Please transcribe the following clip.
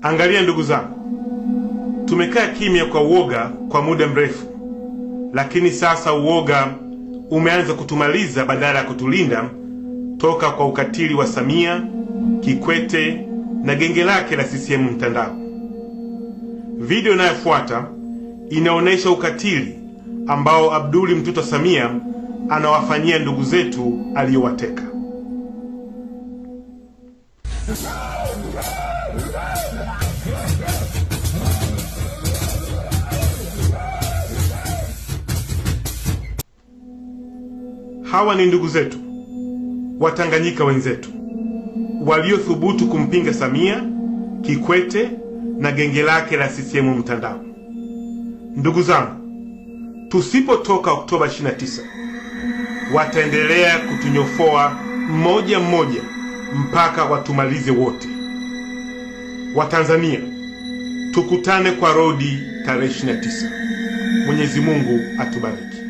Angalia ndugu zangu, tumekaa kimya kwa uoga kwa muda mrefu, lakini sasa uoga umeanza kutumaliza badala ya kutulinda toka kwa ukatili wa Samia, Kikwete na genge lake la CCM mtandao. Video inayofuata inaonyesha ukatili ambao Abduli mtoto Samia anawafanyia ndugu zetu aliyowateka. Hawa ni ndugu zetu Watanganyika wenzetu waliothubutu kumpinga Samia, Kikwete na genge lake la CCM mtandao. Ndugu zangu, tusipotoka Oktoba 29, wataendelea kutunyofoa mmoja mmoja mpaka watumalize wote. Watanzania, tukutane kwa rodi tarehe 29. Mwenyezi Mungu atubariki.